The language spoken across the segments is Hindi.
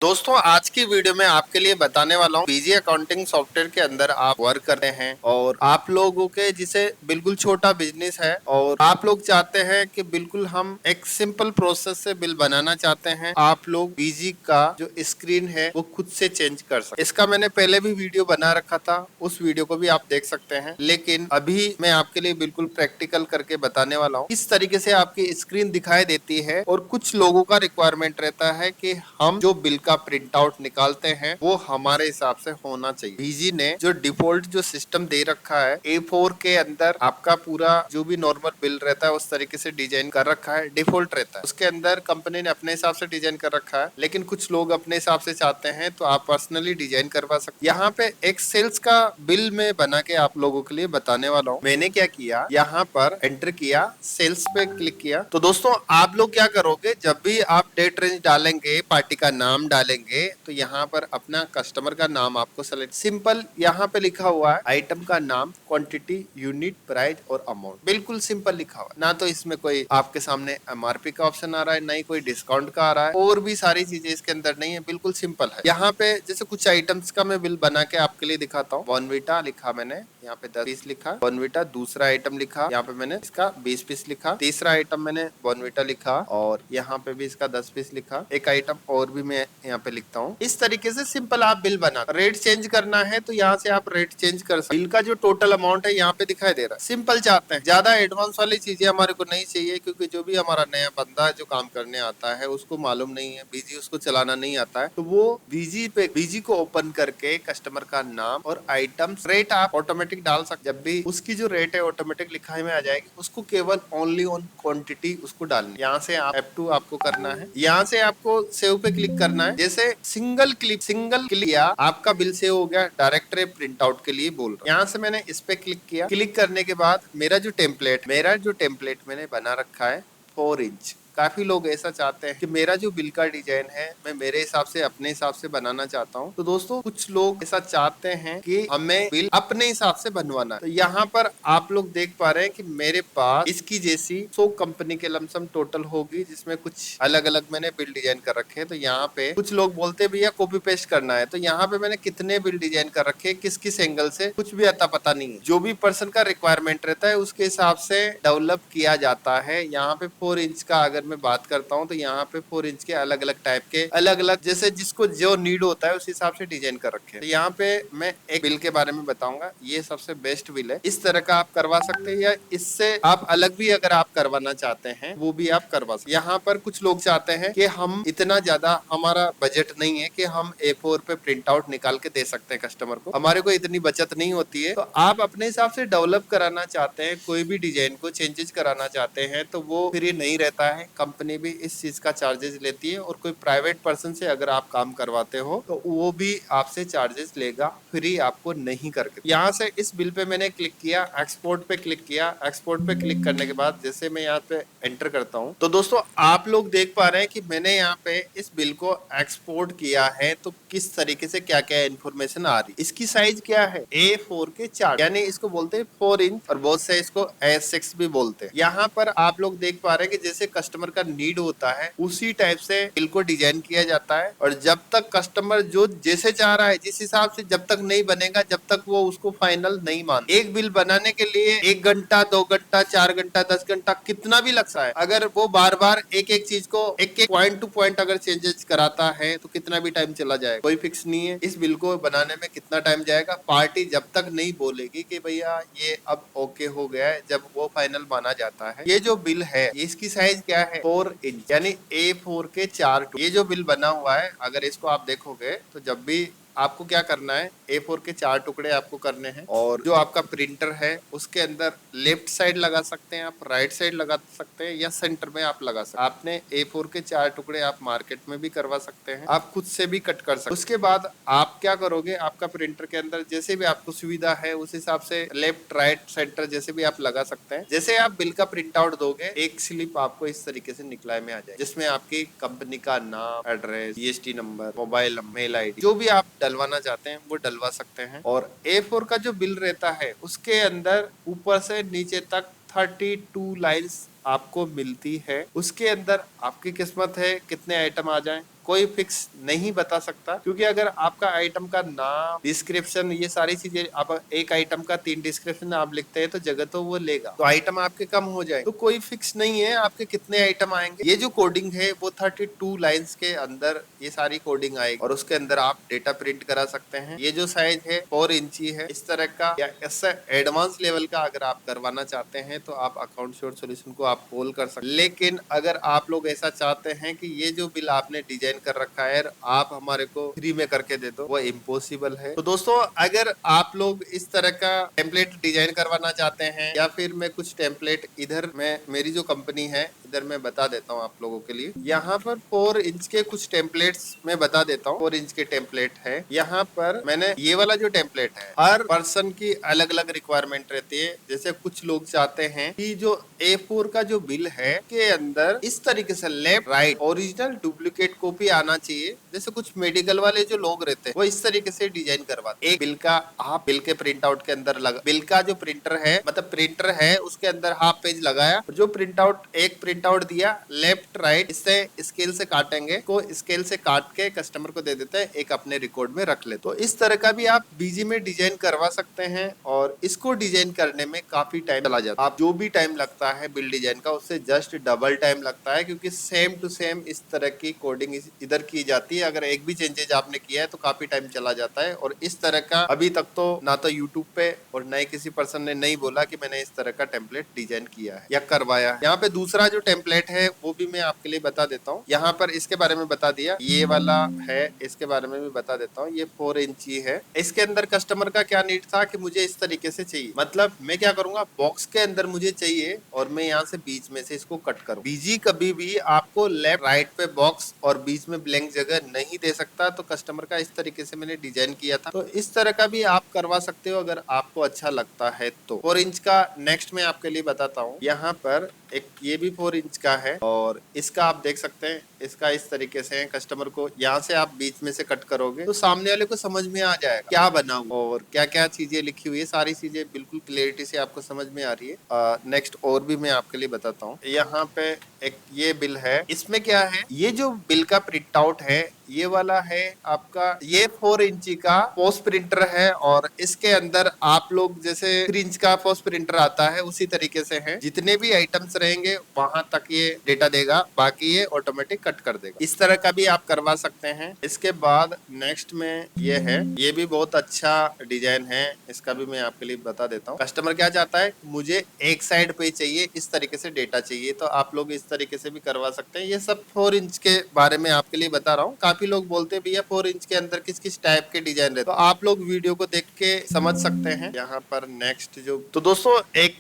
दोस्तों आज की वीडियो में आपके लिए बताने वाला हूँ पीजी अकाउंटिंग सॉफ्टवेयर के अंदर आप वर्क करते हैं और आप लोगों के जिसे बिल्कुल छोटा बिजनेस है और आप लोग चाहते हैं कि बिल्कुल हम एक सिंपल प्रोसेस से बिल बनाना चाहते हैं। आप लोग पीजी का जो स्क्रीन है वो खुद से चेंज कर सकते। इसका मैंने पहले भी वीडियो बना रखा था, उस वीडियो को भी आप देख सकते हैं, लेकिन अभी मैं आपके लिए बिल्कुल प्रैक्टिकल करके बताने वाला हूँ किस तरीके से आपकी स्क्रीन दिखाई देती है। और कुछ लोगों का रिक्वायरमेंट रहता है कि हम जो बिल का प्रिंट आउट निकालते हैं वो हमारे हिसाब से होना चाहिए। पीजी ने जो डिफॉल्ट जो सिस्टम दे रखा है A4 के अंदर आपका पूरा जो भी नॉर्मल बिल रहता है उस तरीके से डिजाइन कर रखा है, डिफॉल्ट रहता है। उसके अंदर कंपनी ने अपने हिसाब से डिजाइन कर रखा है, लेकिन कुछ लोग अपने हिसाब से चाहते हैं तो आप पर्सनली डिजाइन करवा सकते। यहाँ पे एक सेल्स का बिल में बना के आप लोगों के लिए बताने वाला हूँ। मैंने क्या किया, यहाँ पर एंटर किया, सेल्स पे क्लिक किया। तो दोस्तों आप लोग क्या करोगे, जब भी आप डेट रेंज डालेंगे, पार्टी का नाम डालेंगे, तो यहाँ पर अपना कस्टमर का नाम आपको सेलेक्ट, सिंपल यहाँ पे लिखा हुआ है आइटम का नाम, क्वांटिटी, यूनिट, प्राइस और अमाउंट, बिल्कुल सिंपल लिखा हुआ है। ना तो इसमें कोई आपके सामने एमआरपी का ऑप्शन आ रहा है, ना ही कोई डिस्काउंट का आ रहा है, और भी सारी चीजें इसके अंदर नहीं है, बिल्कुल सिंपल है। यहाँ पे जैसे कुछ आइटम्स का मैं बिल बना के आपके लिए दिखाता हूँ। बॉर्नविटा लिखा मैंने, यहाँ पे 10 पीस लिखा बॉर्नविटा। दूसरा आइटम लिखा, यहाँ पे मैंने इसका 20 पीस लिखा। तीसरा आइटम मैंने बॉर्नविटा लिखा और यहाँ पे भी इसका 10 पीस लिखा। एक आइटम और भी मैं यहाँ पे लिखता हूँ। इस तरीके से सिंपल आप बिल बना, रेट चेंज करना है तो यहाँ से आप रेट चेंज कर सकते। बिल का जो टोटल अमाउंट है यहाँ पे दिखाई दे रहा है। सिंपल चाहते हैं, ज्यादा एडवांस वाली चीजें हमारे को नहीं चाहिए, क्योंकि जो भी हमारा नया बंदा जो काम करने आता है उसको मालूम नहीं है, बीजी उसको चलाना नहीं आता है, तो वो बीजी को ओपन करके कस्टमर का नाम और आइटम्स रेट आप ऑटोमेटिक डाल सकते। जब भी उसकी जो रेट है ऑटोमेटिक लिखाई में आ जाएगी, उसको केवल ओनली ऑन क्वांटिटी उसको डालनी। यहाँ से आप F2 आपको करना है, यहाँ से आपको सेव पे क्लिक करना है। जैसे सिंगल क्लिक किया, आपका बिल सेव हो गया। डायरेक्ट प्रिंट आउट के लिए बोल रहा हूँ। यहाँ से मैंने इस पे क्लिक किया। क्लिक करने के बाद मेरा जो टेम्पलेट मैंने बना रखा है 4 इंच। काफी लोग ऐसा चाहते हैं कि मेरा जो बिल का डिजाइन है मैं मेरे हिसाब से अपने हिसाब से बनाना चाहता हूँ। तो दोस्तों कुछ लोग ऐसा चाहते हैं कि हमें बिल अपने हिसाब से बनवाना है। तो यहाँ पर आप लोग देख पा रहे हैं कि मेरे पास इसकी जैसी 100 कंपनी के लमसम टोटल होगी, जिसमें कुछ अलग अलग मैंने बिल डिजाइन कर रखे हैं। तो यहाँ पे कुछ लोग बोलते हैं भैया कॉपी पेस्ट करना है, तो यहाँ पे मैंने कितने बिल डिजाइन कर रखे हैं, किस किस एंगल से, कुछ भी अता पता नहीं है। जो भी पर्सन का रिक्वायरमेंट रहता है उसके हिसाब से डेवलप किया जाता है। यहाँ पे 4 इंच का अगर मैं बात करता हूँ तो यहाँ पे 4 इंच के अलग अलग टाइप के, अलग अलग जैसे जिसको जो नीड होता है उस हिसाब से डिजाइन कर रखे हैं। तो यहाँ पे मैं एक बिल के बारे में बताऊंगा, ये सबसे बेस्ट बिल है। इस तरह का आप करवा सकते हैं, या इससे आप अलग भी अगर आप करवाना चाहते हैं वो भी आप करवा सकते हैं। यहाँ पर कुछ लोग चाहते हैं कि हम इतना ज्यादा हमारा बजट नहीं है कि हम A4 पे प्रिंट आउट निकाल के दे सकते हैं कस्टमर को, हमारे को इतनी बचत नहीं होती है। तो आप अपने हिसाब से डेवलप कराना चाहते हैं, कोई भी डिजाइन को चेंजेस कराना चाहते हैं, तो वो फ्री नहीं रहता है। कंपनी भी इस चीज का चार्जेस लेती है, और कोई प्राइवेट पर्सन से अगर आप काम करवाते हो तो वो भी आपसे चार्जेस लेगा, फ्री आपको नहीं करके। यहाँ से इस बिल पे मैंने क्लिक किया, एक्सपोर्ट पे क्लिक किया। एक्सपोर्ट पे क्लिक करने के बाद जैसे मैं यहाँ पे एंटर करता हूँ तो दोस्तों आप लोग देख पा रहे हैं कि मैंने यहाँ पे इस बिल को एक्सपोर्ट किया है। तो किस तरीके से क्या क्या इन्फॉर्मेशन आ रही, इसकी साइज क्या है, A4 के 4, यानी इसको बोलते हैं 4 इंच, और बहुत से इसको A6 भी बोलते हैं। यहाँ पर आप लोग देख पा रहे हैं कि जैसे कस्टमर का नीड होता है उसी टाइप से बिल को डिजाइन किया जाता है, और जब तक कस्टमर जो जैसे चाह रहा है जिस हिसाब से जब तक नहीं बनेगा जब तक वो उसको फाइनल नहीं मान। एक बिल बनाने के लिए 1 घंटा, 2 घंटा, 4 घंटा, 10 घंटा, कितना भी लगता है। अगर वो बार बार एक एक चीज को एक एक पॉइंट टू पॉइंट अगर चेंजेस कराता है तो कितना भी टाइम चला जाएगा, कोई फिक्स नहीं है। इस बिल को बनाने में कितना टाइम जाएगा, पार्टी जब तक नहीं बोलेगी कि भैया ये अब ओके हो गया है, जब वो फाइनल माना जाता है। ये जो बिल है इसकी साइज क्या है, 4 इंच, यानी A4 के 4 ये जो बिल बना हुआ है, अगर इसको आप देखोगे तो जब भी आपको क्या करना है, A4 के 4 टुकड़े आपको करने हैं, और जो आपका प्रिंटर है उसके अंदर लेफ्ट साइड लगा सकते हैं आप, राइट साइड लगा सकते हैं, या सेंटर में आप लगा सकते हैं। आपने A4 के 4 टुकड़े आप मार्केट में भी करवा सकते हैं, आप खुद से भी कट कर सकते हैं। उसके बाद आप क्या करोगे, आपका प्रिंटर के अंदर जैसे भी आपको सुविधा है उस हिसाब से लेफ्ट, राइट, सेंटर जैसे भी आप लगा सकते हैं। जैसे आप बिल का प्रिंट आउट दोगे, एक स्लिप आपको इस तरीके से निकला में आ जाए, जिसमें आपकी कंपनी का नाम, address, GST number, mobile, mail ID, जो भी आप डलवाना चाहते हैं वो डलवा सकते हैं। और A4 का जो बिल रहता है उसके अंदर ऊपर से नीचे तक 32 लाइन्स आपको मिलती है। उसके अंदर आपकी किस्मत है कितने आइटम आ जाएं, कोई फिक्स नहीं बता सकता, क्योंकि अगर आपका आइटम का नाम, डिस्क्रिप्शन, ये सारी चीजें आप एक आइटम का 3 डिस्क्रिप्शन आप लिखते हैं तो जगह तो वो लेगा, तो आइटम आपके कम हो जाए। तो कोई फिक्स नहीं है आपके कितने आइटम आएंगे। ये जो कोडिंग है वो 32 लाइंस के अंदर ये सारी कोडिंग आएगी और उसके अंदर आप डेटा प्रिंट करा सकते हैं। ये जो साइज है 4 इंची है। इस तरह का या ऐसा एडवांस लेवल का अगर आप करवाना चाहते हैं तो आप अकाउंट श्योर सॉल्यूशन को आप कॉल कर सकते हैं। लेकिन अगर आप लोग ऐसा चाहते हैं कि ये जो बिल आपने डिजाइन कर रखा है आप हमारे को फ्री में करके दे दो, वो इम्पॉसिबल है। तो दोस्तों अगर आप लोग इस तरह का टेम्पलेट डिजाइन करवाना चाहते हैं या फिर मैं कुछ टेम्पलेट इधर मैं मेरी जो कंपनी है इधर मैं बता देता हूँ आप लोगों के लिए। यहाँ पर 4 इंच के कुछ टेम्पलेट्स मैं बता देता हूँ। 4 इंच के टेम्पलेट है। यहाँ पर मैंने ये वाला जो टेम्पलेट है, हर पर्सन की अलग अलग रिक्वायरमेंट रहती है। जैसे कुछ लोग चाहते हैं कि जो A4 का जो बिल है के अंदर इस तरीके से left right original duplicate copy आना चाहिए। जैसे कुछ मेडिकल वाले जो लोग रहते हैं वो इस तरीके से डिजाइन करवाते हैं। एक बिल का आप बिल के प्रिंट आउट के अंदर लगा, बिल का जो प्रिंटर है मतलब प्रिंटर है उसके अंदर हाफ पेज लगाया, जो प्रिंट आउट एक प्रिंट आउट दिया लेफ्ट राइट, इससे स्केल से काटेंगे को स्केल से काट के कस्टमर को दे देते हैं, एक अपने रिकॉर्ड में रख ले। तो इस तरह का भी आप बीजी में डिजाइन करवा सकते हैं और इसको डिजाइन करने में काफी टाइम चला जाता है। आप जो भी टाइम लगता है बिल डिजाइन का उससे जस्ट डबल टाइम लगता है, क्योंकि सेम टू सेम इस तरह की कोडिंग इधर की जाती है। अगर एक भी चेंजेज आपने किया है तो काफी टाइम चला जाता है। और इस तरह का अभी तक तो ना तो यूट्यूब पे और ना ही किसी पर्सन ने नहीं बोला कि मैंने इस तरह का टेम्पलेट डिजाइन किया है या करवाया है। यहाँ पे दूसरा जो टेम्पलेट है वो भी मैं आपके लिए बता देता हूँ। यहाँ पर इसके बारे में बता दिया, ये वाला है इसके बारे में भी बता देता हूँ। ये 4 इंची है। इसके अंदर कस्टमर का क्या नीड था कि मुझे इस तरीके से चाहिए, मतलब मैं क्या करूंगा बॉक्स के अंदर मुझे चाहिए और मैं यहाँ से बीच में से इसको कट करूँ। बीजी कभी भी आपको लेफ्ट राइट पे बॉक्स और बीच में ब्लैंक जगह नहीं दे सकता, तो कस्टमर का इस तरीके से मैंने डिजाइन किया था। तो इस तरह का भी आप करवा सकते हो अगर आपको अच्छा लगता है तो। 4 इंच का नेक्स्ट मैं आपके लिए बताता हूँ। यहाँ पर एक ये भी 4 इंच का है और इसका आप देख सकते हैं, इसका इस तरीके से है। कस्टमर को यहाँ से आप बीच में से कट करोगे तो सामने वाले को समझ में आ जाएगा क्या बना हुआ और क्या क्या चीजें लिखी हुई है, सारी चीजें बिल्कुल क्लियरिटी से आपको समझ में आ रही है। नेक्स्ट और भी मैं आपके लिए बताता हूँ। यहाँ पे एक ये बिल है, इसमें क्या है, ये जो बिल का प्रिंट आउट है ये वाला है आपका, ये 4 इंची का पोस्ट प्रिंटर है और इसके अंदर आप लोग जैसे 3 इंच का पोस्ट प्रिंटर आता है उसी तरीके से है। जितने भी आइटम्स रहेंगे वहां तक ये डेटा देगा, बाकी ये ऑटोमेटिक कट कर देगा। इस तरह का भी आप करवा सकते हैं। इसके बाद नेक्स्ट में ये है, ये भी बहुत अच्छा डिजाइन है, इसका भी मैं आपके लिए बता देता हूँ। कस्टमर क्या चाहता है, मुझे एक साइड पे चाहिए, इस तरीके से डेटा चाहिए, तो आप लोग इस तरीके से भी करवा सकते हैं। ये सब 4 इंच के बारे में आपके लिए बता रहा हूँ। काफी लोग बोलते हैं भैया 4 इंच के अंदर किस किस टाइप के डिजाइन रहते, तो आप लोग वीडियो को देख के समझ सकते हैं। यहाँ पर नेक्स्ट जो, तो दोस्तों एक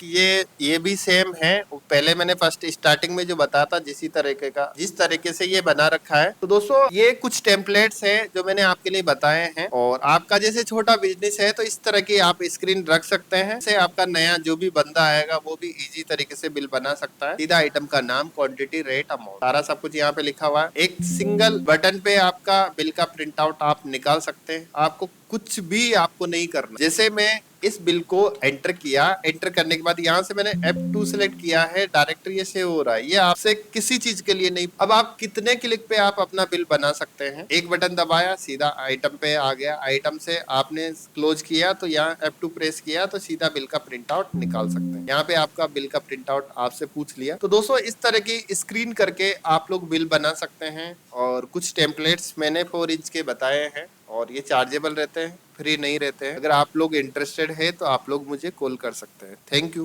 ये भी सेम है, पहले मैंने फर्स्ट स्टार्टिंग में जो बताया था जिस तरीके से ये बना रखा है। तो दोस्तों ये कुछ टेम्पलेट्स है जो मैंने आपके लिए बताए हैं और आपका जैसे छोटा बिजनेस है तो इस तरह की आप स्क्रीन रख सकते हैं। से आपका नया जो भी बंदा आएगा वो भी इजी तरीके से बिल बना सकता है। सीधा आइटम का नाम, क्वांटिटी, रेट, अमाउंट, सारा सब कुछ यहाँ पे लिखा हुआ है। एक सिंगल बटन पे आपका बिल का प्रिंट आउट आप निकाल सकते हैं। आपको कुछ भी आपको नहीं करना। जैसे मैं इस बिल को एंटर किया, एंटर करने के बाद यहाँ से मैंने F2 सिलेक्ट किया है, डायरेक्ट ये सेव हो रहा है। ये आपसे किसी चीज के लिए नहीं। अब आप कितने क्लिक पे आप अपना बिल बना सकते हैं। एक बटन दबाया सीधा आइटम पे आ गया, आइटम से आपने क्लोज किया तो यहाँ F2 प्रेस किया तो सीधा बिल का प्रिंट आउट निकाल सकते हैं। यहाँ पे आपका बिल का प्रिंट आउट आपसे पूछ लिया। तो दोस्तों इस तरह की स्क्रीन करके आप लोग बिल बना सकते हैं और कुछ टेम्पलेट्स मैंने 4 इंच के बताए हैं और ये चार्जेबल रहते हैं, फ्री नहीं रहते हैं। अगर आप लोग इंटरेस्टेड है तो आप लोग मुझे कॉल कर सकते हैं। Thank you.